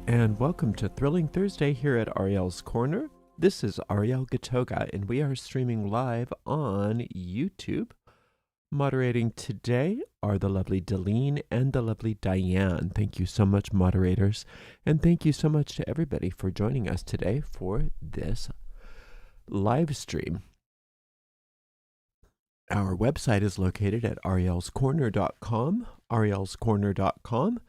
And welcome to Thrilling Thursday here at Ariel's Corner. This is Ariel Gatoga, and we are streaming live on YouTube. Moderating today are the lovely Deline and the lovely Diane. Thank you so much, moderators. And thank you so much to everybody for joining us today for this live stream. Our website is located at arielscorner.com, arielscorner.com.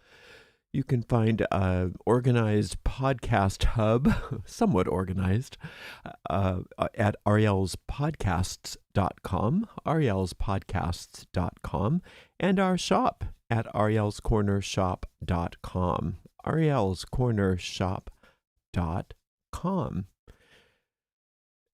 You can find an organized podcast hub, somewhat organized, at arielspodcasts.com, arielspodcasts.com, and our shop at arielscornershop.com, arielscornershop.com.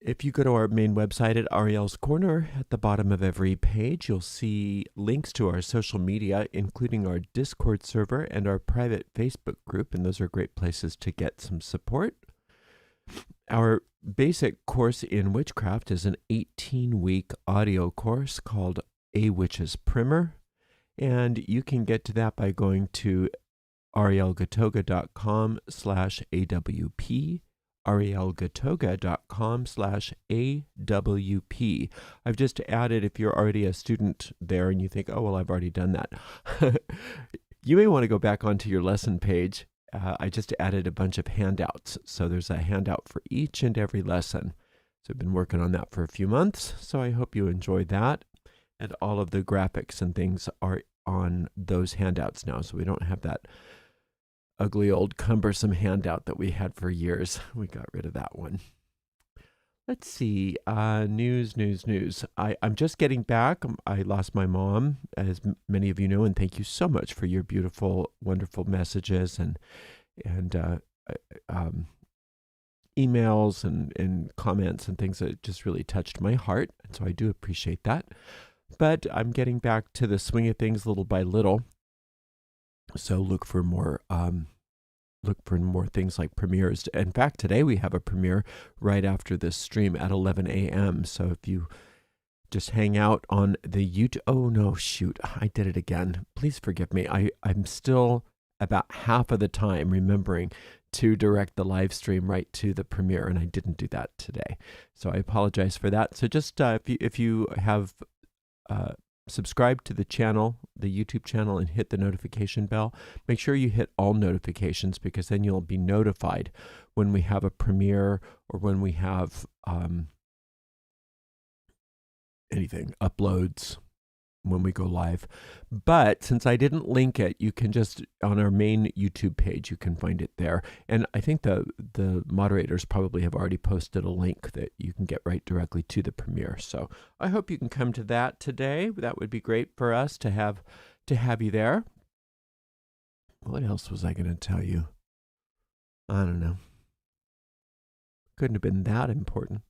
If you go to our main website at Ariel's Corner, at the bottom of every page, you'll see links to our social media, including our Discord server and our private Facebook group, and those are great places to get some support. Our basic course in witchcraft is an 18-week audio course called A Witch's Primer, and you can get to that by going to arielgatoga.com/AWP, arielgatoga.com/AWP. I've just added, if you're already a student there and you think, oh, well, I've already done that, you may want to go back onto your lesson page. I just added a bunch of handouts. So there's a handout for each and every lesson. So I've been working on that for a few months. So I hope you enjoy that. And all of the graphics and things are on those handouts now. So we don't have that ugly old cumbersome handout that we had for years. We got rid of that one. Let's see. News. I'm just getting back. I lost my mom, as many of you know, and thank you so much for your beautiful, wonderful messages and emails and comments and things that just really touched my heart. And so I do appreciate that. But I'm getting back to the swing of things little by little. So look for more things like premieres. In fact, today we have a premiere right after this stream at 11 a.m. So if you just hang out on the YouTube, oh no, shoot, I did it again. Please forgive me. I'm still about half of the time remembering to direct the live stream right to the premiere, and I didn't do that today. So I apologize for that. So just if you have subscribe to the channel, the YouTube channel, and hit the notification bell. Make sure you hit all notifications, because then you'll be notified when we have a premiere or when we have anything, uploads, when we go live. But since I didn't link it, you can just, on our main YouTube page, you can find it there. And I think the moderators probably have already posted a link that you can get right directly to the premiere. So I hope you can come to that today. That would be great for us to have you there. What else was I going to tell you? I don't know. Couldn't have been that important.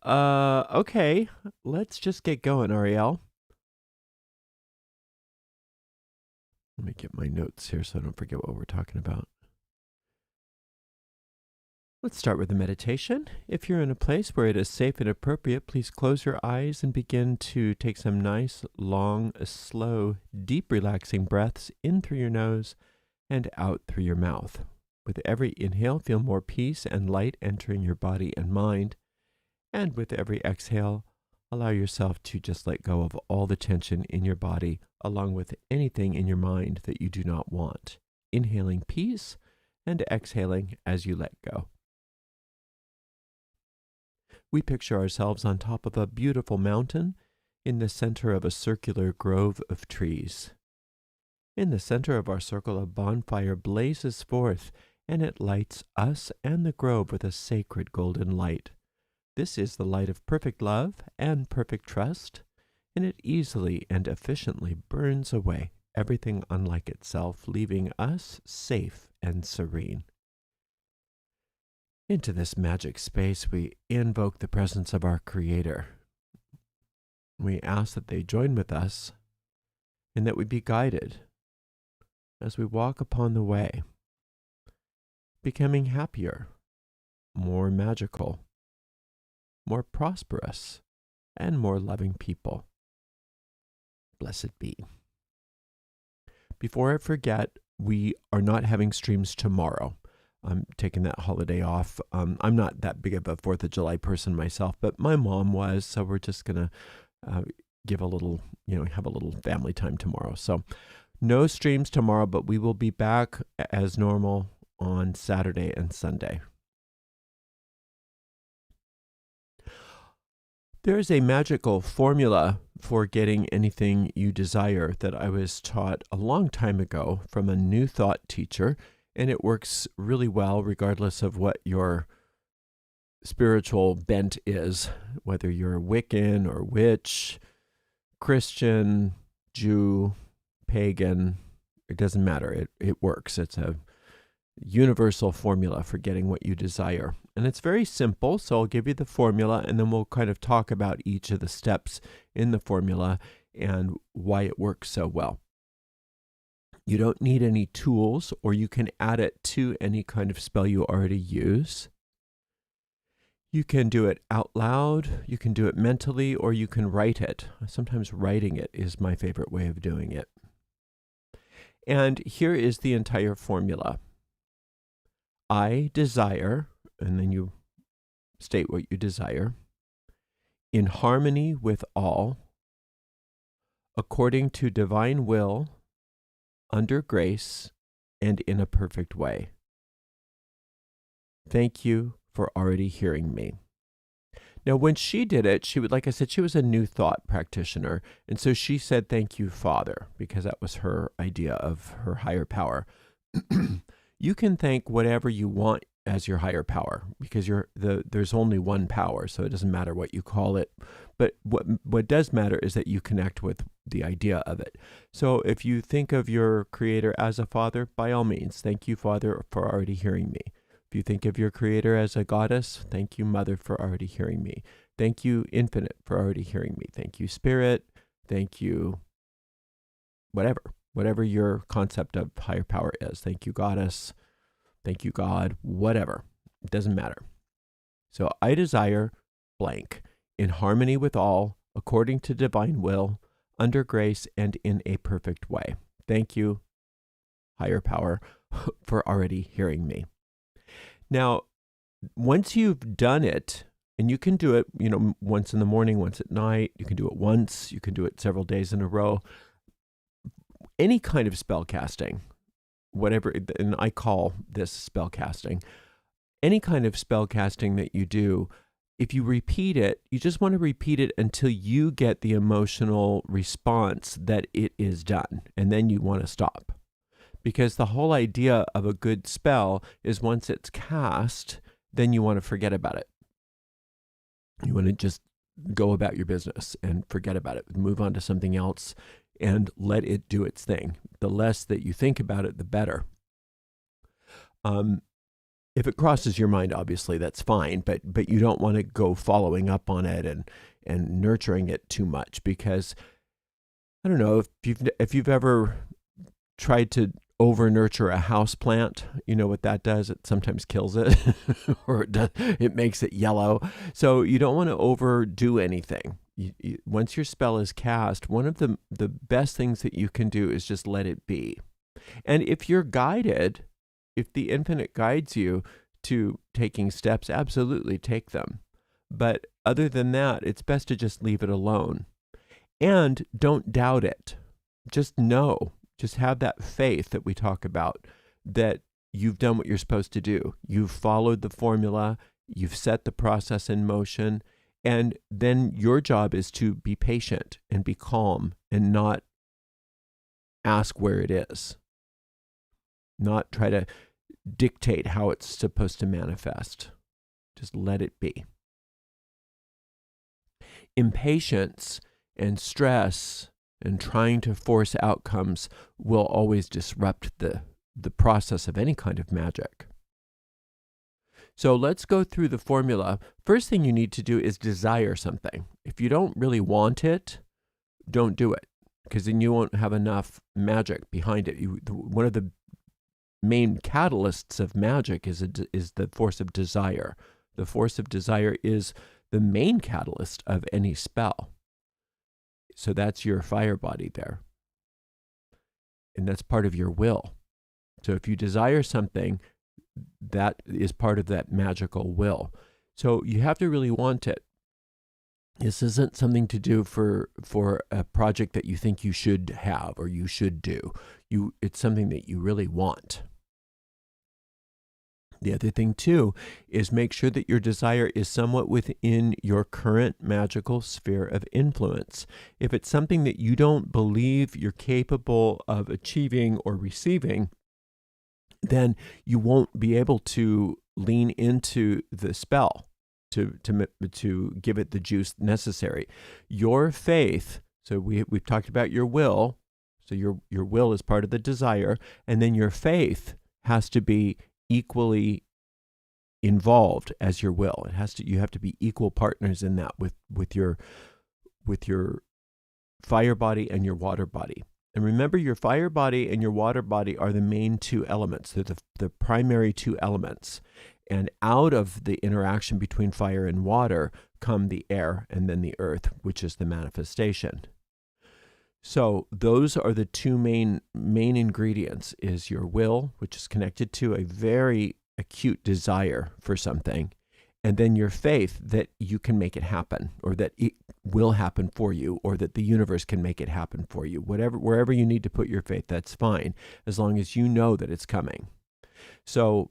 Okay, let's just get going, Ariel. Let me get my notes here so I don't forget what we're talking about. Let's start with the meditation. If you're in a place where it is safe and appropriate, please close your eyes and begin to take some nice, long, slow, deep, relaxing breaths in through your nose and out through your mouth. With every inhale, feel more peace and light entering your body and mind. And with every exhale, allow yourself to just let go of all the tension in your body, along with anything in your mind that you do not want. Inhaling peace and exhaling as you let go. We picture ourselves on top of a beautiful mountain in the center of a circular grove of trees. In the center of our circle, a bonfire blazes forth, and it lights us and the grove with a sacred golden light. This is the light of perfect love and perfect trust, and it easily and efficiently burns away everything unlike itself, leaving us safe and serene. Into this magic space, we invoke the presence of our Creator. We ask that they join with us and that we be guided as we walk upon the way, becoming happier, more magical, more prosperous, and more loving people. Blessed be. Before I forget, we are not having streams tomorrow. I'm taking that holiday off. I'm not that big of a 4th of July person myself, but my mom was, so we're just going to give a little, have a little family time tomorrow. So no streams tomorrow, but we will be back as normal on Saturday and Sunday. There is a magical formula for getting anything you desire that I was taught a long time ago from a New Thought teacher, and it works really well regardless of what your spiritual bent is, whether you're Wiccan or witch, Christian, Jew, pagan, it doesn't matter. It works. It's a universal formula for getting what you desire. And it's very simple, so I'll give you the formula, and then we'll kind of talk about each of the steps in the formula and why it works so well. You don't need any tools, or you can add it to any kind of spell you already use. You can do it out loud, you can do it mentally, or you can write it. Sometimes writing it is my favorite way of doing it. And here is the entire formula. I desire, and then you state what you desire, in harmony with all, according to divine will, under grace, and in a perfect way. Thank you for already hearing me. Now, when she did it, she would, like I said, she was a New Thought practitioner. And so she said, "Thank you, Father," because that was her idea of her higher power. You can thank whatever you want as your higher power, because there's only one power, so it doesn't matter what you call it. But what does matter is that you connect with the idea of it. So if you think of your Creator as a father, by all means, thank you, Father, for already hearing me. If you think of your Creator as a goddess, thank you, Mother, for already hearing me. Thank you, Infinite, for already hearing me. Thank you, Spirit. Thank you, whatever your concept of higher power is. Thank you, Goddess. Thank you, God, whatever. It doesn't matter. So I desire blank, in harmony with all, according to divine will, under grace, and in a perfect way. Thank you, higher power, for already hearing me. Now, once you've done it, and you can do it, once in the morning, once at night, you can do it once, you can do it several days in a row. Any kind of spell casting, whatever, and I call this spell casting, any kind of spell casting that you do, if you repeat it, you just want to repeat it until you get the emotional response that it is done, and then you want to stop. Because the whole idea of a good spell is once it's cast, then you want to forget about it. You want to just go about your business and forget about it, move on to something else, and let it do its thing. The less that you think about it, the better. If it crosses your mind, obviously that's fine, but you don't want to go following up on it and nurturing it too much, because I don't know if you've ever tried to over nurture a house plant, you know what that does? It sometimes kills it, or it makes it yellow. So you don't want to overdo anything. Once your spell is cast, one of the best things that you can do is just let it be. And if you're guided, if the Infinite guides you to taking steps, absolutely take them. But other than that, it's best to just leave it alone. And don't doubt it. Just know. Just have that faith that we talk about, that you've done what you're supposed to do. You've followed the formula. You've set the process in motion. And then your job is to be patient and be calm and not ask where it is. Not try to dictate how it's supposed to manifest. Just let it be. Impatience and stress and trying to force outcomes will always disrupt the process of any kind of magic. So let's go through the formula. First thing you need to do is desire something. If you don't really want it, don't do it, because then you won't have enough magic behind it. One of the main catalysts of magic is the force of desire. The force of desire is the main catalyst of any spell. So that's your fire body there. And that's part of your will. So if you desire something, that is part of that magical will. So you have to really want it. This isn't something to do for a project that you think you should have or you should do. It's something that you really want. The other thing too is make sure that your desire is somewhat within your current magical sphere of influence. If it's something that you don't believe you're capable of achieving or receiving, then you won't be able to lean into the spell to give it the juice necessary. Your faith, so we've talked about your will, so your will is part of the desire, and then your faith has to be equally involved as your will. You have to be equal partners in that with your fire body and your water body. And remember, your fire body and your water body are the main two elements. They're the primary two elements. And out of the interaction between fire and water come the air and then the earth, which is the manifestation. So those are the two main ingredients, is your will, which is connected to a very acute desire for something, and then your faith that you can make it happen, or that it will happen for you, or that the universe can make it happen for you. Wherever you need to put your faith, that's fine, as long as you know that it's coming. So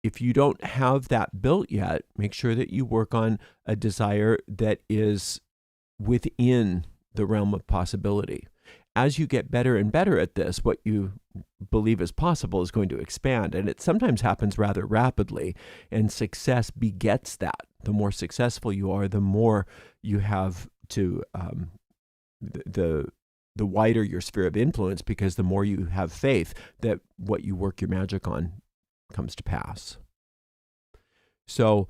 if you don't have that built yet, make sure that you work on a desire that is within the realm of possibility. As you get better and better at this, what you believe is possible is going to expand, and it sometimes happens rather rapidly, and success begets that. The more successful you are, the more you have to, the wider your sphere of influence, because the more you have faith that what you work your magic on comes to pass. So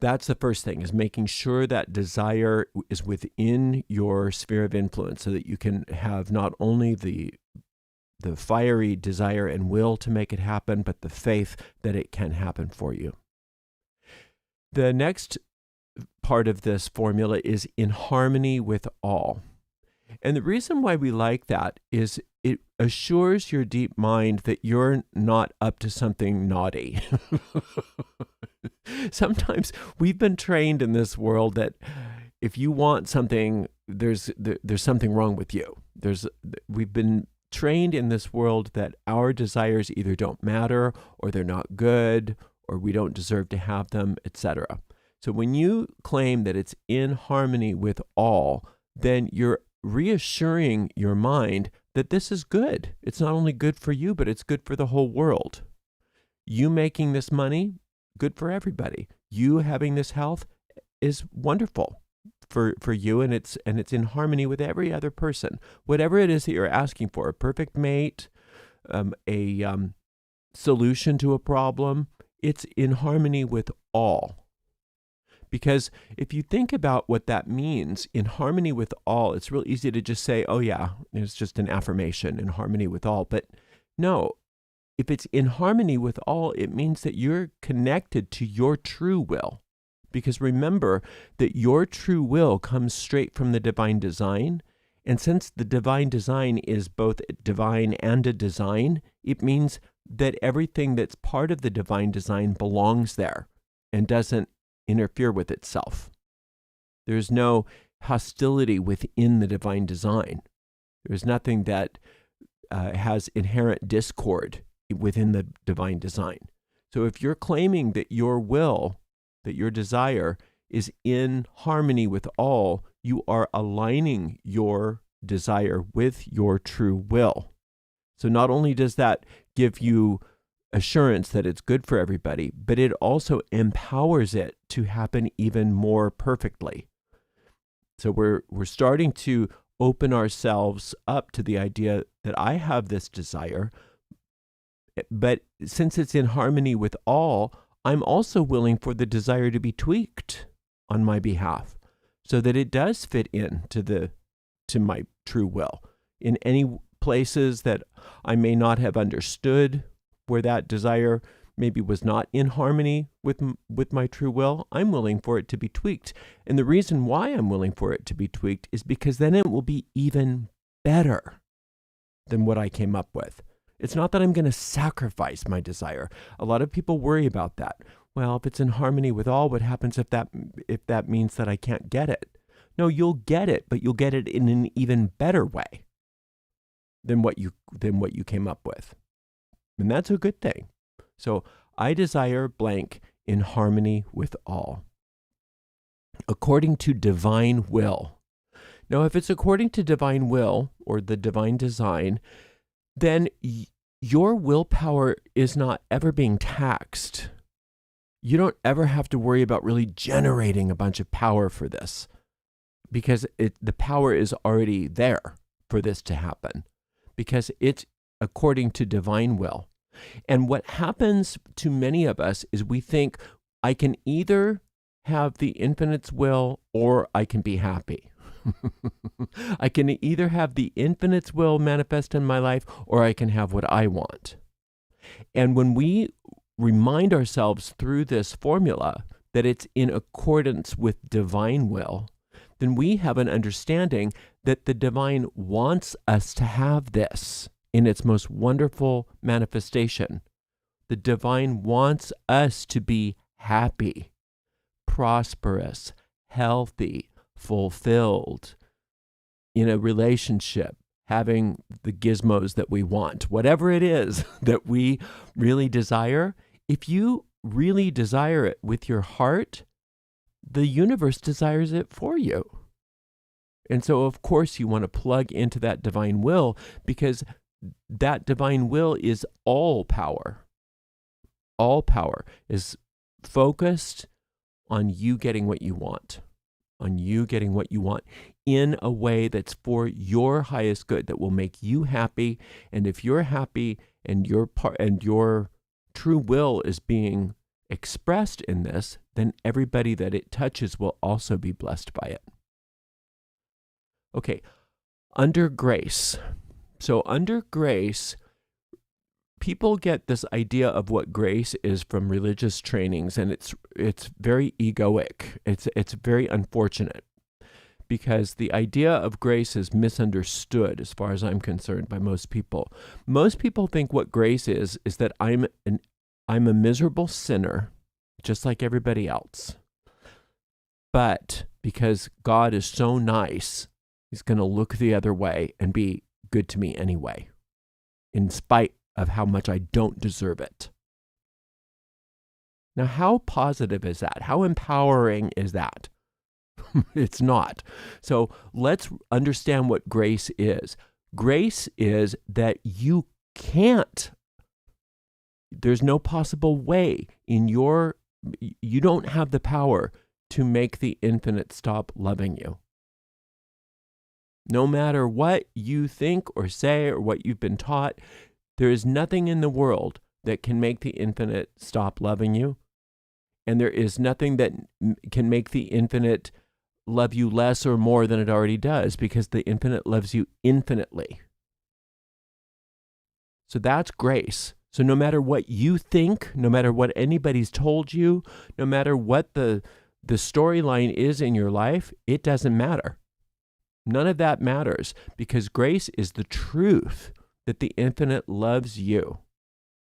that's the first thing, is making sure that desire is within your sphere of influence, so that you can have not only the fiery desire and will to make it happen, but the faith that it can happen for you. The next part of this formula is in harmony with all. And the reason why we like that is it assures your deep mind that you're not up to something naughty. Sometimes we've been trained in this world that if you want something, there's something wrong with you. We've been trained in this world that our desires either don't matter, or they're not good, or we don't deserve to have them, etc. So when you claim that it's in harmony with all, then you're reassuring your mind that this is good. It's not only good for you, but it's good for the whole world. You making this money, good for everybody. You having this health is wonderful for you, and it's in harmony with every other person. Whatever it is that you're asking for, a perfect mate, a solution to a problem, it's in harmony with all. Because if you think about what that means, in harmony with all, it's real easy to just say, oh yeah, it's just an affirmation, in harmony with all. But no, if it's in harmony with all, it means that you're connected to your true will. Because remember that your true will comes straight from the divine design. And since the divine design is both divine and a design, it means that everything that's part of the divine design belongs there and doesn't interfere with itself. There's no hostility within the divine design. There's nothing that has inherent discord within the divine design. So if you're claiming that your will, that your desire is in harmony with all, you are aligning your desire with your true will. So not only does that give you assurance that it's good for everybody, but it also empowers it to happen even more perfectly. So we're starting to open ourselves up to the idea that I have this desire, but since it's in harmony with all, I'm also willing for the desire to be tweaked on my behalf so that it does fit in to my true will. In any places that I may not have understood, where that desire maybe was not in harmony with my true will, I'm willing for it to be tweaked. And the reason why I'm willing for it to be tweaked is because then it will be even better than what I came up with. It's not that I'm going to sacrifice my desire. A lot of people worry about that. Well, if it's in harmony with all, what happens if that means that I can't get it? No, you'll get it, but you'll get it in an even better way than what you came up with. And that's a good thing. So I desire blank in harmony with all, according to divine will. Now, if it's according to divine will or the divine design, then your willpower is not ever being taxed. You don't ever have to worry about really generating a bunch of power for this, because the power is already there for this to happen, because it's according to divine will. And what happens to many of us is we think, I can either have the infinite's will or I can be happy. I can either have the infinite's will manifest in my life or I can have what I want. And when we remind ourselves through this formula that it's in accordance with divine will, then we have an understanding that the divine wants us to have this in its most wonderful manifestation. The divine wants us to be happy, prosperous, healthy, fulfilled, in a relationship, having the gizmos that we want, whatever it is that we really desire. If you really desire it with your heart, the universe desires it for you. And so, of course, you want to plug into that divine will, because that divine will is all power. All power is focused on you getting what you want, on you getting what you want in a way that's for your highest good, that will make you happy. And if you're happy and your true will is being expressed in this, then everybody that it touches will also be blessed by it. Okay, under grace. So under grace, people get this idea of what grace is from religious trainings, and it's very egoic. It's very unfortunate, because the idea of grace is misunderstood as far as I'm concerned by most people. Most people think what grace is that I'm a miserable sinner, just like everybody else. But because God is so nice, He's going to look the other way and be good to me anyway, in spite of how much I don't deserve it. Now, how positive is that? How empowering is that? It's not. So let's understand what grace is. Grace is that you can't, there's no possible way you don't have the power to make the infinite stop loving you. No matter what you think or say or what you've been taught, there is nothing in the world that can make the infinite stop loving you. And there is nothing that can make the infinite love you less or more than it already does, because the infinite loves you infinitely. So that's grace. So no matter what you think, no matter what anybody's told you, no matter what the storyline is in your life, it doesn't matter. None of that matters, because grace is the truth that the infinite loves you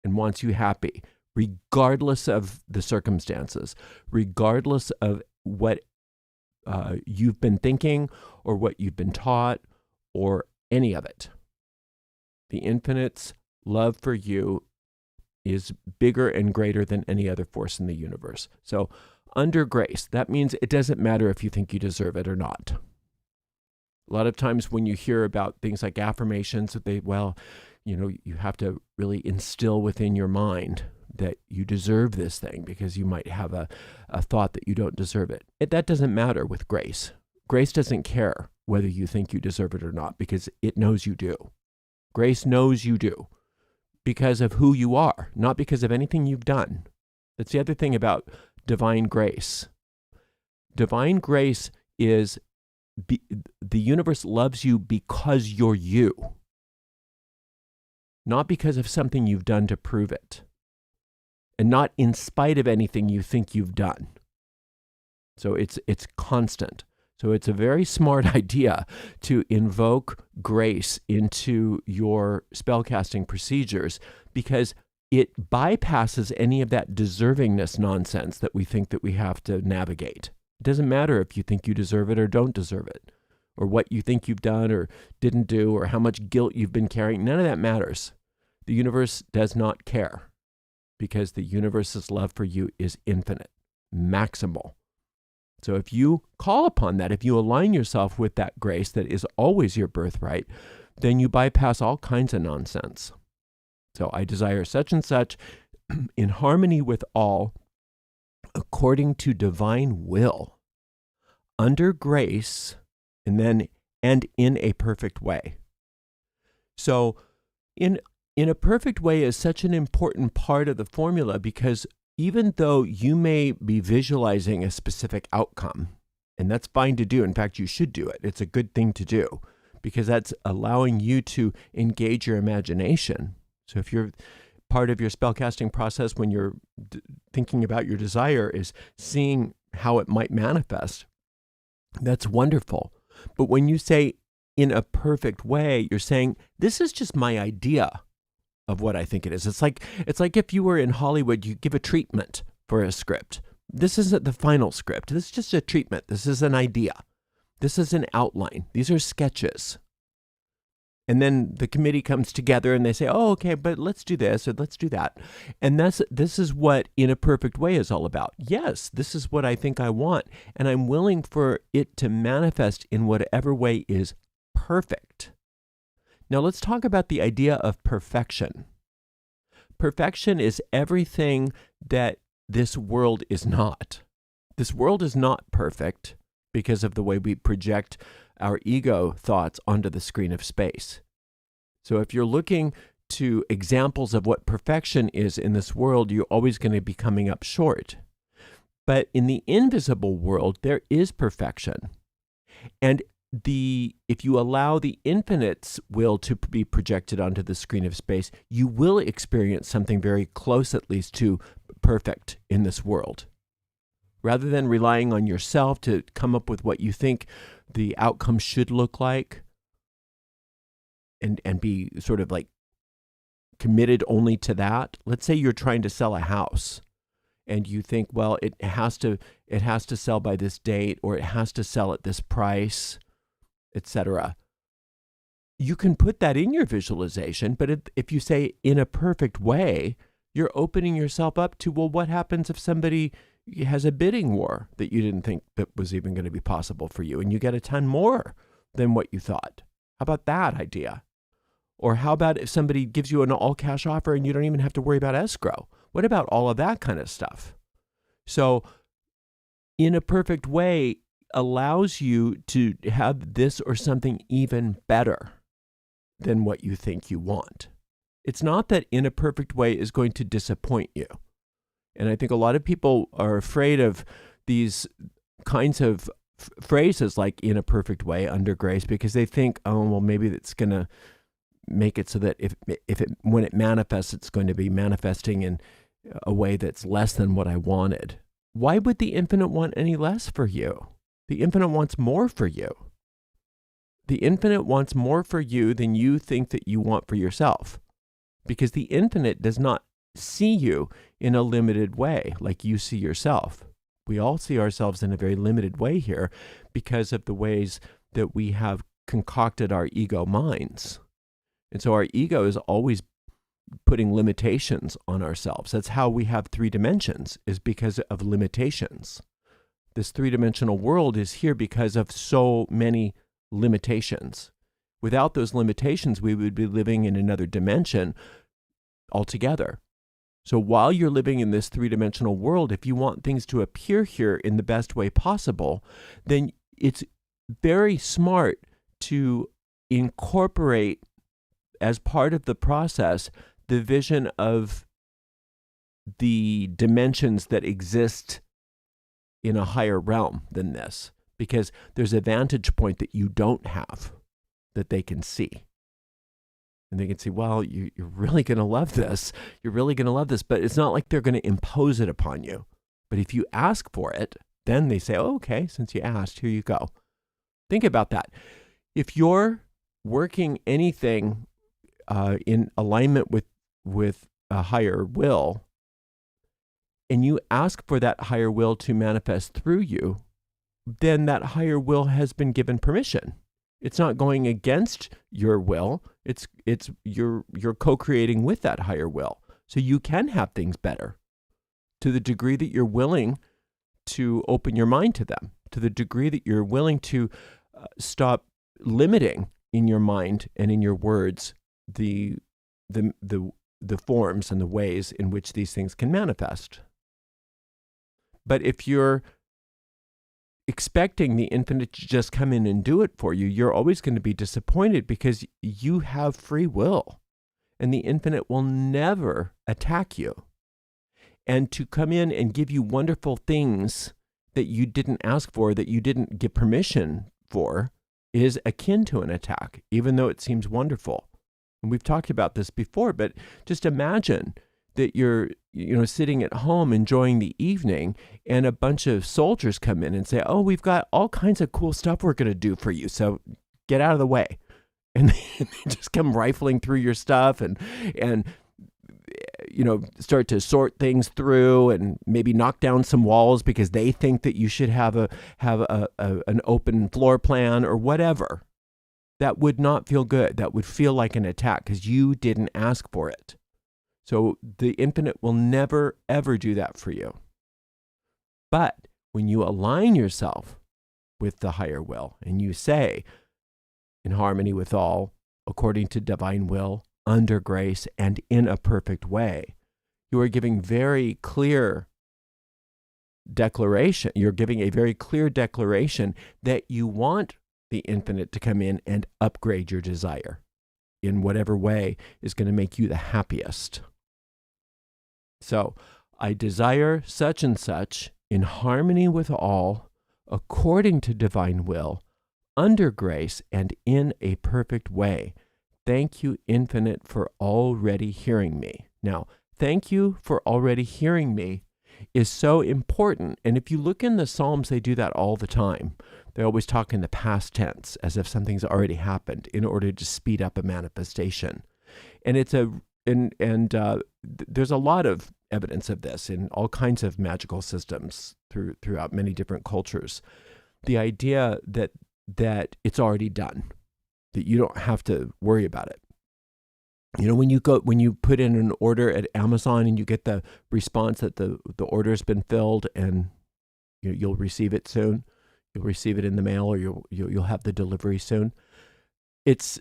and wants you happy, regardless of the circumstances, regardless of what you've been thinking or what you've been taught or any of it. The infinite's love for you is bigger and greater than any other force in the universe. So under grace, that means it doesn't matter if you think you deserve it or not. A lot of times when you hear about things like affirmations, you have to really instill within your mind that you deserve this thing, because you might have a thought that you don't deserve it. That doesn't matter with grace. Grace doesn't care whether you think you deserve it or not, because it knows you do. Grace knows you do because of who you are, not because of anything you've done. That's the other thing about divine grace. Divine grace is the universe loves you because you're you, not because of something you've done to prove it, and not in spite of anything you think you've done. So it's constant. So it's a very smart idea to invoke grace into your spellcasting procedures because it bypasses any of that deservingness nonsense that we think that we have to navigate. It doesn't matter if you think you deserve it or don't deserve it, or what you think you've done or didn't do, or how much guilt you've been carrying. None of that matters. The universe does not care because the universe's love for you is infinite, maximal. So if you call upon that, if you align yourself with that grace that is always your birthright, then you bypass all kinds of nonsense. So I desire such and such in harmony with all, according to divine will, under grace, and in a perfect way. So in a perfect way is such an important part of the formula because even though you may be visualizing a specific outcome, and that's fine to do. In fact, you should do it. It's a good thing to do because that's allowing you to engage your imagination. So if you're part of your spellcasting process when you're thinking about your desire is seeing how it might manifest, that's wonderful. But when you say in a perfect way, you're saying, this is just my idea of what I think it is. It's like if you were in Hollywood, you give a treatment for a script. This isn't the final script. This is just a treatment. This is an idea. This is an outline. These are sketches. And then the committee comes together and they say, oh, okay, but let's do this or let's do that. And this is what In a Perfect Way is all about. Yes, this is what I think I want. And I'm willing for it to manifest in whatever way is perfect. Now let's talk about the idea of perfection. Perfection is everything that this world is not. This world is not perfect because of the way we project our ego thoughts onto the screen of space. So if you're looking to examples of what perfection is in this world, you're always going to be coming up short. But in the invisible world, there is perfection. And if you allow the infinite's will to be projected onto the screen of space, you will experience something very close, at least, to perfect in this world. Rather than relying on yourself to come up with what you think the outcome should look like and be sort of like committed only to that. Let's say you're trying to sell a house and you think, well, it has to sell by this date, or it has to sell at this price, etc. You can put that in your visualization, but if you say in a perfect way, you're opening yourself up to, well, what happens if somebody has a bidding war that you didn't think that was even going to be possible for you, and you get a ton more than what you thought? How about that idea? Or how about if somebody gives you an all-cash offer and you don't even have to worry about escrow? What about all of that kind of stuff? So in a perfect way allows you to have this or something even better than what you think you want. It's not that in a perfect way is going to disappoint you. And I think a lot of people are afraid of these kinds of phrases like in a perfect way, under grace, because they think, oh, well, maybe it's going to make it so that when it manifests, it's going to be manifesting in a way that's less than what I wanted. Why would the infinite want any less for you? The infinite wants more for you. The infinite wants more for you than you think that you want for yourself, because the infinite does not see you in a limited way like you see yourself. We all see ourselves in a very limited way here because of the ways that we have concocted our ego minds. And so our ego is always putting limitations on ourselves. That's how we have 3 dimensions, is because of limitations. This 3-dimensional world is here because of so many limitations. Without those limitations, we would be living in another dimension altogether. So while you're living in this 3-dimensional world, if you want things to appear here in the best way possible, then it's very smart to incorporate as part of the process the vision of the dimensions that exist in a higher realm than this, because there's a vantage point that you don't have that they can see. And they can see, well, you're really going to love this. You're really going to love this. But it's not like they're going to impose it upon you. But if you ask for it, then they say, oh, okay, since you asked, here you go. Think about that. If you're working anything in alignment with a higher will, and you ask for that higher will to manifest through you, then that higher will has been given permission. It's not going against your will. It's you're co-creating with that higher will. So you can have things better to the degree that you're willing to open your mind to them, to the degree that you're willing to stop limiting in your mind and in your words the forms and the ways in which these things can manifest. But if you're expecting the infinite to just come in and do it for you, you're always going to be disappointed because you have free will, and the infinite will never attack you. And to come in and give you wonderful things that you didn't ask for, that you didn't give permission for, is akin to an attack, even though it seems wonderful. And we've talked about this before, but just imagine that you're sitting at home enjoying the evening, and a bunch of soldiers come in and say, "Oh, we've got all kinds of cool stuff we're going to do for you, so get out of the way." And they just come rifling through your stuff and start to sort things through and maybe knock down some walls because they think that you should have an open floor plan or whatever. That would not feel good. That would feel like an attack because you didn't ask for it. So the infinite will never, ever do that for you. But when you align yourself with the higher will and you say, in harmony with all, according to divine will, under grace, and in a perfect way, you are giving very clear declaration. You're giving a very clear declaration that you want the infinite to come in and upgrade your desire in whatever way is going to make you the happiest. So, I desire such and such in harmony with all, according to divine will, under grace, and in a perfect way. Thank you, infinite, for already hearing me. Now, thank you for already hearing me is so important. And if you look in the Psalms, they do that all the time. They always talk in the past tense as if something's already happened in order to speed up a manifestation. And there's a lot of evidence of this in all kinds of magical systems throughout many different cultures. The idea that it's already done, that you don't have to worry about it. When you put in an order at Amazon and you get the response that the order's been filled and you'll receive it soon, you'll receive it in the mail, or you'll have the delivery soon. It's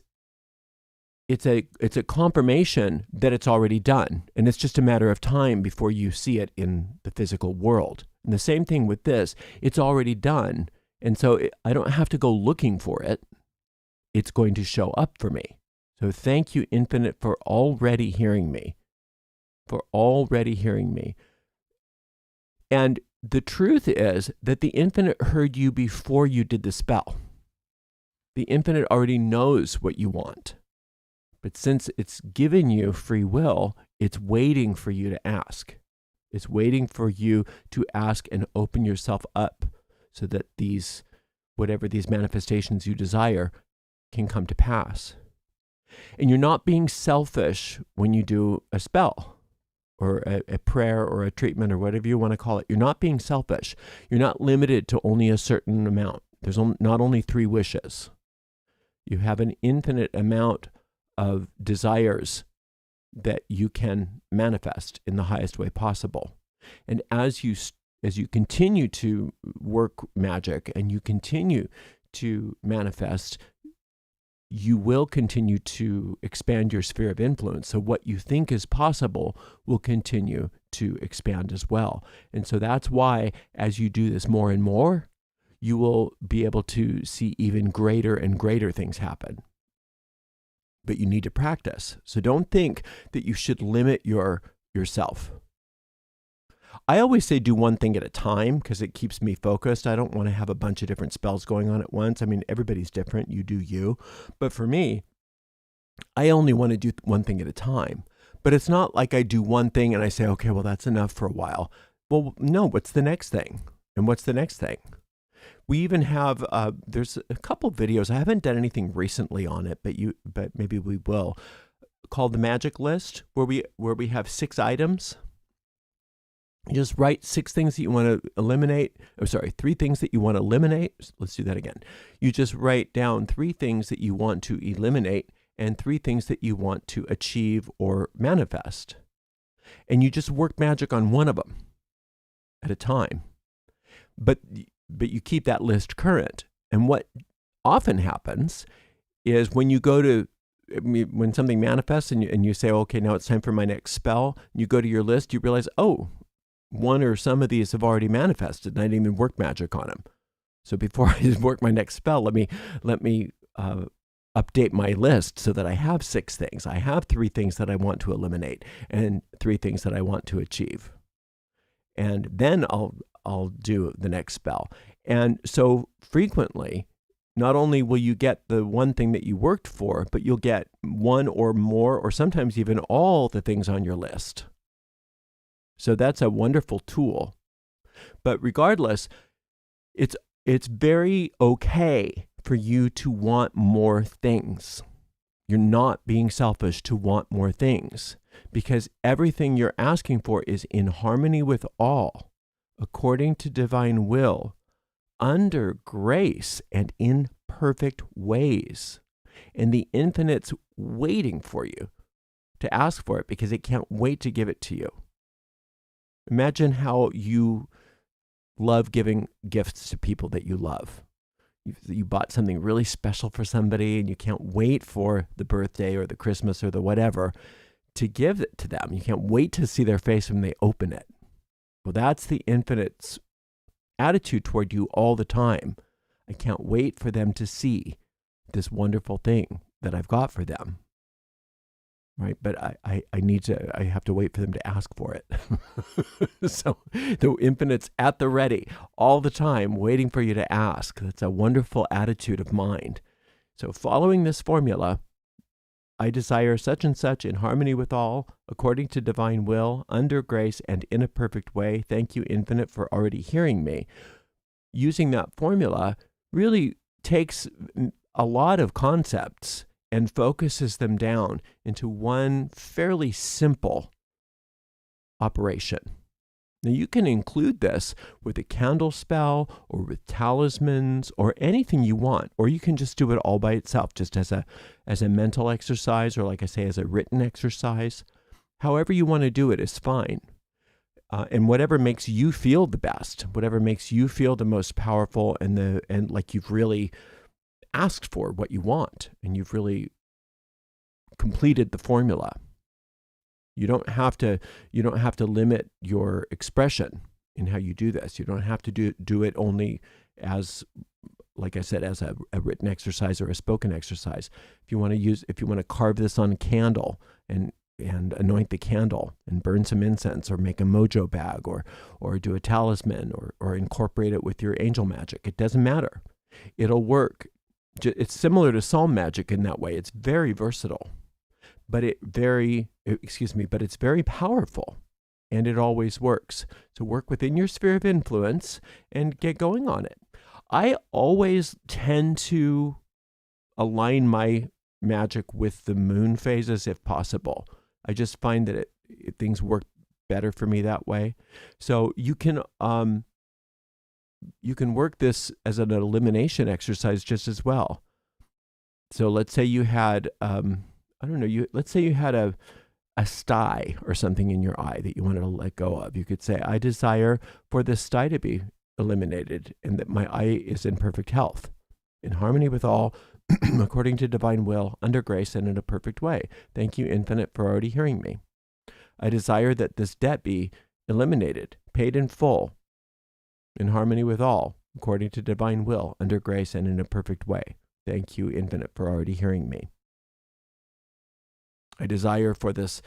a confirmation that it's already done, and it's just a matter of time before you see it in the physical world. And the same thing with this, it's already done, and so I don't have to go looking for it. It's going to show up for me. So thank you, infinite, for already hearing me, And the truth is that the infinite heard you before you did the spell. The infinite already knows what you want. But since it's given you free will, it's waiting for you to ask. It's waiting for you to ask and open yourself up so that whatever these manifestations you desire can come to pass. And you're not being selfish when you do a spell or a prayer or a treatment or whatever you want to call it. You're not being selfish. You're not limited to only a certain amount. There's not only 3 wishes. You have an infinite amount of desires that you can manifest in the highest way possible. And as you continue to work magic and you continue to manifest, you will continue to expand your sphere of influence. So what you think is possible will continue to expand as well. And so that's why as you do this more and more, you will be able to see even greater and greater things happen. But you need to practice. So don't think that you should limit yourself. I always say do one thing at a time because it keeps me focused. I don't want to have a bunch of different spells going on at once. I mean, everybody's different. You do you. But for me, I only want to do one thing at a time. But it's not like I do one thing and I say, okay, well, that's enough for a while. Well, no, what's the next thing? And what's the next thing? We even have there's a couple videos. I haven't done anything recently on it, but maybe we will. Called the Magic List, where we have 6 items. You just write 6 things that you want to eliminate. Oh, sorry, 3 things that you want to eliminate. Let's do that again. You just write down 3 things that you want to eliminate and 3 things that you want to achieve or manifest. And you just work magic on one of them at a time. But you keep that list current. And what often happens is when you go to, when something manifests and you say, okay, now it's time for my next spell, you go to your list, you realize, oh, one or some of these have already manifested and I didn't even work magic on them. So before I work my next spell, let me update my list so that I have 6 things. I have 3 things that I want to eliminate and 3 things that I want to achieve. And then I'll do the next spell. And so frequently, not only will you get the one thing that you worked for, but you'll get one or more, or sometimes even all the things on your list. So that's a wonderful tool. But regardless, it's very okay for you to want more things. You're not being selfish to want more things, because everything you're asking for is in harmony with all, according to divine will, under grace and in perfect ways. And the infinite's waiting for you to ask for it because it can't wait to give it to you. Imagine how you love giving gifts to people that you love. You bought something really special for somebody and you can't wait for the birthday or the Christmas or the whatever to give it to them. You can't wait to see their face when they open it. Well, that's the infinite's attitude toward you all the time. I can't wait for them to see this wonderful thing that I've got for them. Right? But I have to wait for them to ask for it. So the infinite's at the ready all the time, waiting for you to ask. That's a wonderful attitude of mind. So following this formula, I desire such and such in harmony with all, according to divine will, under grace and in a perfect way. Thank you, infinite, for already hearing me. Using that formula really takes a lot of concepts and focuses them down into one fairly simple operation. Now you can include this with a candle spell or with talismans or anything you want, or you can just do it all by itself, just as a mental exercise, or like I say, as a written exercise. However you want to do it is fine. And whatever makes you feel the best, whatever makes you feel the most powerful and like you've really asked for what you want and you've really completed the formula. You don't have to limit your expression in how you do this. You don't have to do it only as, like I said, as a written exercise or a spoken exercise. If you want to carve this on a candle and anoint the candle and burn some incense or make a mojo bag or do a talisman or incorporate it with your angel magic, it doesn't matter. It'll work. It's similar to psalm magic in that way. It's very versatile, but it's very powerful, and it always works. So work within your sphere of influence and get going on it. I always tend to align my magic with the moon phases if possible. I just find that things work better for me that way. So you can work this as an elimination exercise just as well. So let's say you had, let's say you had a sty or something in your eye that you wanted to let go of. You could say, I desire for this sty to be eliminated and that my eye is in perfect health, in harmony with all, according to divine will, under grace and in a perfect way. Thank you, infinite, for already hearing me. I desire that this debt be eliminated, paid in full, in harmony with all, according to divine will, under grace and in a perfect way. Thank you, infinite, for already hearing me. I desire for this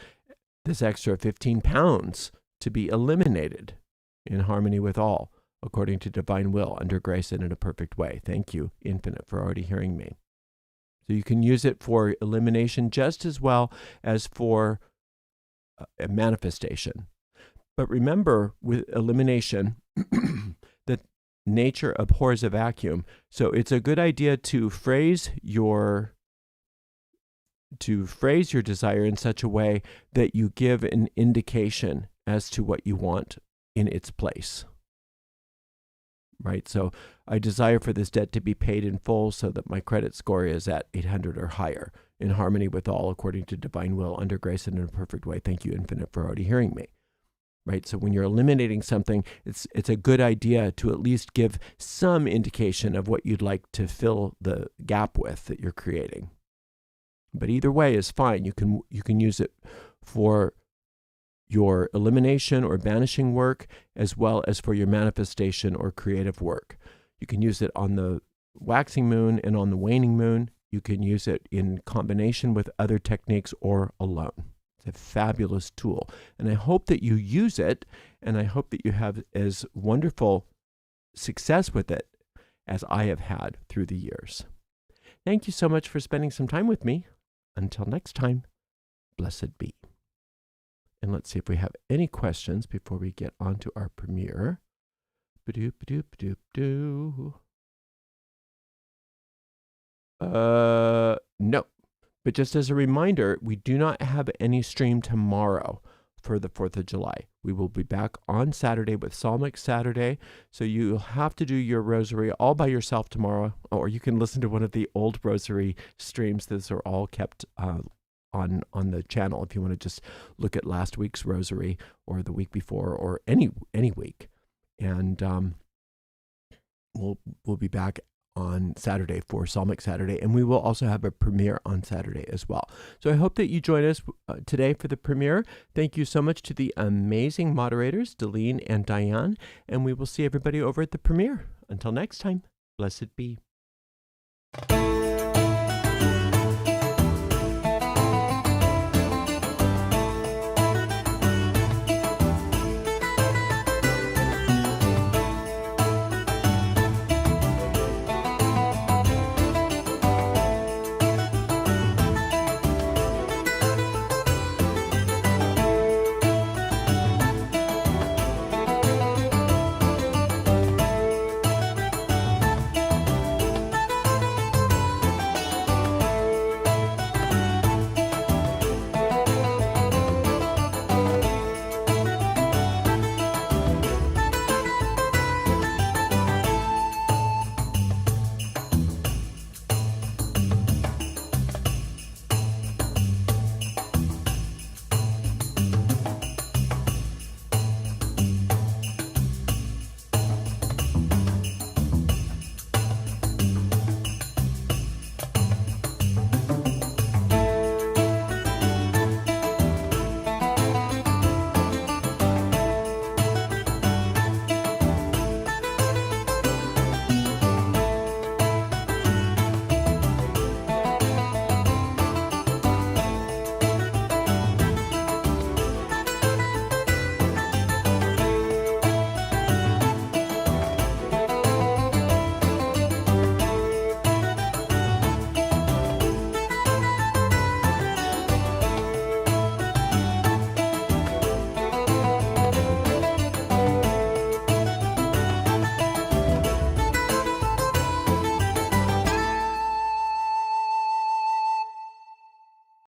extra 15 pounds to be eliminated in harmony with all, according to divine will, under grace and in a perfect way. Thank you, infinite, for already hearing me. So you can use it for elimination just as well as for a manifestation. But remember, with elimination, that nature abhors a vacuum. So it's a good idea to phrase your desire in such a way that you give an indication as to what you want in its place. Right? So I desire for this debt to be paid in full so that my credit score is at 800 or higher, in harmony with all, according to divine will, under grace and in a perfect way. Thank you, Infinite, for already hearing me. Right? So when you're eliminating something, it's a good idea to at least give some indication of what you'd like to fill the gap with that you're creating. But either way is fine. You can use it for your elimination or banishing work, as well as for your manifestation or creative work. You can use it on the waxing moon and on the waning moon. You can use it in combination with other techniques or alone. It's a fabulous tool. And I hope that you use it, and I hope that you have as wonderful success with it as I have had through the years. Thank you so much for spending some time with me. Until next time, blessed be. And let's see if we have any questions before we get on to our premiere. No. But just as a reminder, we do not have any stream tomorrow for the 4th of July. We will be back on Saturday with Psalmic Saturday. So you'll have to do your rosary all by yourself tomorrow, or you can listen to one of the old rosary streams. Those are all kept on the channel if you want to just look at last week's rosary or the week before or any week. And we'll be back on Saturday for Psalmic Saturday, and we will also have a premiere on Saturday as well. So I hope that you join us today for the premiere. Thank you so much to the amazing moderators, Delene and Diane, and we will see everybody over at the premiere. Until next time, blessed be.